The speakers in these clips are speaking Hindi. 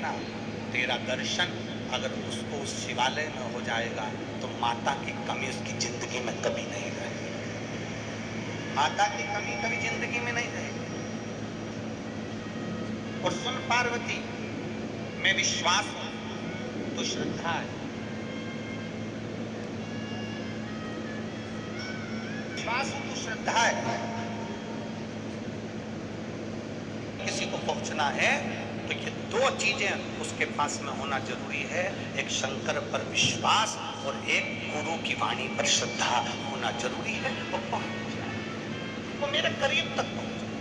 ना, तेरा दर्शन अगर उसको उस शिवालय में हो जाएगा तो माता की कमी उसकी जिंदगी में कभी नहीं रहेगी। माता की कमी कभी जिंदगी में नहीं रहेगी। और सुन पार्वती, मैं विश्वास हूं तो श्रद्धा है, विश्वास हूं तो श्रद्धा है। किसी को पहुंचना है तो ये दो चीजें उसके पास में होना जरूरी है, एक शंकर पर विश्वास और एक गुरु की वाणी पर श्रद्धा होना जरूरी है। वो पहुंच जाए, वो मेरे करीब तक पहुंच जाए।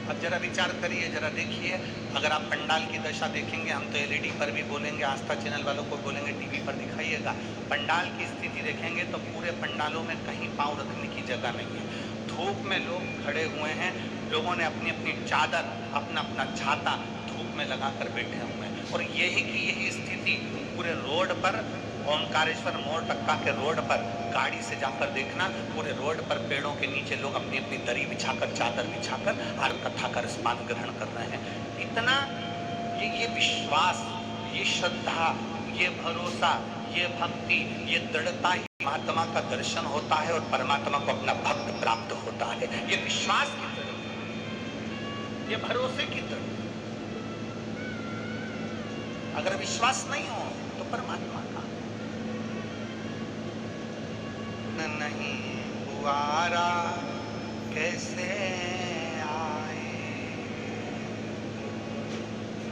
अब जरा विचार करिए, जरा देखिए, अगर आप पंडाल की दशा देखेंगे, हम तो एलईडी पर भी बोलेंगे, आस्था चैनल वालों को बोलेंगे टीवी पर दिखाइएगा, पंडाल की स्थिति देखेंगे तो पूरे पंडालों में कहीं पांव रखने की जगह नहीं है। धूप में लोग खड़े हुए हैं, लोगों ने अपनी अपनी चादर, अपना अपना छाता धूप में लगाकर बैठे हुए हैं। और यही की यही स्थिति पूरे रोड पर, ओंकारेश्वर मोड़ टक्का के रोड पर गाड़ी से जाकर देखना, पूरे रोड पर पेड़ों के नीचे लोग अपनी अपनी दरी बिछाकर, चादर बिछाकर हर कथा का रसपान ग्रहण कर रहे हैं। इतना ये विश्वास, ये श्रद्धा, ये भरोसा, ये भक्ति, ये दृढ़ता ही महात्मा का दर्शन होता है और परमात्मा को अपना भक्त प्राप्त होता है। ये विश्वास की दृढ़ता, ये भरोसे की दृढ़ता। अगर विश्वास नहीं हो तो परमात्मा का नहीं हुआरा कैसे आए।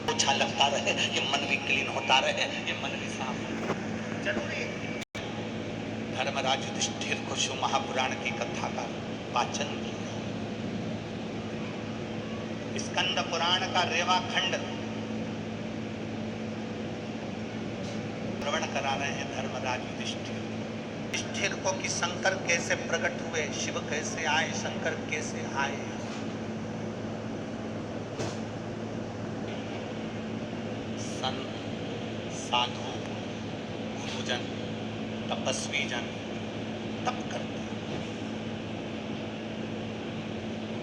अच्छा लगता रहे, ये मन भी क्लीन होता रहे, ये मन भी साफ जरूरी है। धर्मराज युधिष्ठिर को शिव महापुराण की कथा का वाचन किया। स्कंद पुराण का रेवा खंड श्रवण करा रहे हैं धर्मराज युधिष्ठिर को कि शंकर कैसे प्रकट हुए, शिव कैसे आए, शंकर कैसे आए। संत, साधु, गुरुजन, तपस्वी जन तप करते,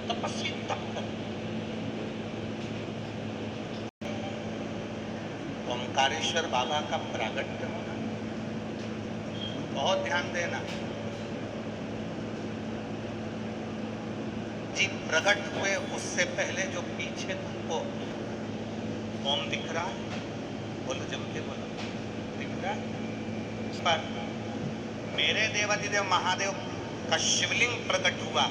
तपस्वी तप करते। ओंकारेश्वर बाबा का प्रागट्य होना, बहुत ध्यान देना जी। प्रकट हुए उससे पहले जो पीछे तुमको ओम दिख रहा है, बोलो जम के बोलो, दिख रहा है। पर मेरे देवाधिदेव महादेव का शिवलिंग प्रकट हुआ,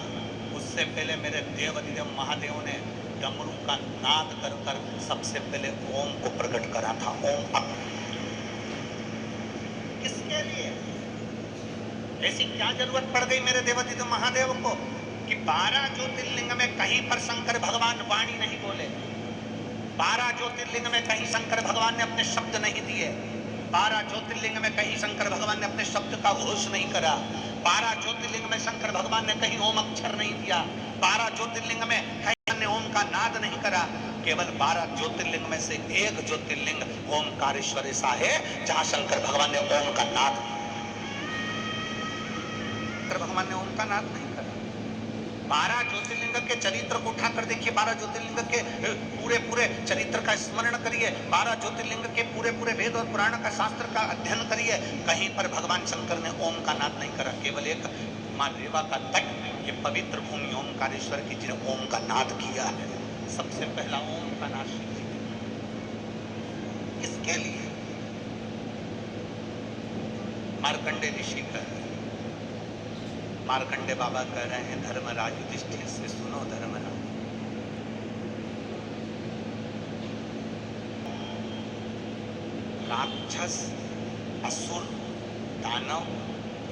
उससे पहले मेरे देवाधिदेव महादेव ने डमरू का नाद कर कर सबसे पहले ओम को प्रकट करा था। ओम अब किसके लिए, ऐसी क्या जरूरत पड़ गई मेरे देवाधिदेव महादेव को कि 12 ज्योतिर्लिंग में कहीं पर शंकर भगवान वाणी नहीं बोले, 12 ज्योतिर्लिंग में कहीं शंकर भगवान ने अपने शब्द नहीं दिए, 12 ज्योतिर्लिंग में कहीं शंकर भगवान ने अपने शब्द का घोष नहीं करा, 12 ज्योतिर्लिंग में शंकर भगवान ने कहीं ओम अक्षर नहीं दिया, 12 ज्योतिर्लिंग में कहीं ने ओम का नाद नहीं करा। केवल 12 ज्योतिर्लिंग में से एक ज्योतिर्लिंग ओमकारेश्वर ऐसा है जहां शंकर भगवान ने ओम का नाद, शंकर भगवान ने ओम का नाद नहीं करा। 12 ज्योतिर्लिंग के चरित्र को उठाकर देखिए, 12 ज्योतिर्लिंग के पूरे चरित्र का स्मरण करिए, 12 ज्योतिर्लिंग के पूरे वेद और पुराण का शास्त्र का अध्ययन करिए, कहीं पर भगवान शंकर ने ओम का नाद नहीं करा। केवल एक मां रेवा का तट, ये पवित्र भूमि ओमकारेश्वर की, जिन्हें ओम का नाद किया है। सबसे पहला ओम का नाद शिव जी ने, इसके लिए मार्कंडे ऋषि कह रहे हैं, मार्कंडे बाबा कह रहे हैं धर्मराज युधिष्ठिर से, सुनो धर्मराज, राक्षस, असुर, दानव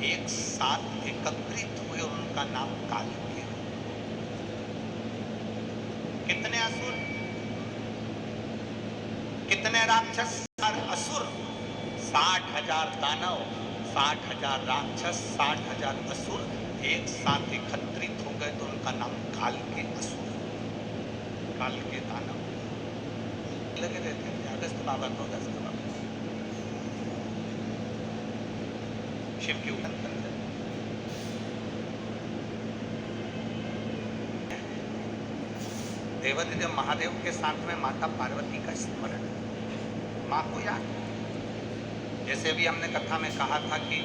एक साथ एकत्रित हुए और उनका नाम कालकेय। कितने असुर, कितने राक्षस और असुर, 60,000 दानव, 60,000 राक्षस, 60,000 असुर एक साथ एकत्रित हो गए तो उनका नाम कालकेय असुर, कालकेय दानव लगे रहते हैं। अगस्त बाबा को, अगस्त बाबा शिव के ऊपर देवाधिदेव महादेव के साथ में माता पार्वती का स्मरण, माँ को याद। जैसे अभी हमने कथा में कहा था कि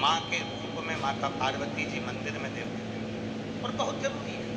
माँ के रूप में माता पार्वती जी मंदिर में देवते थे, और बहुत जरूरी है।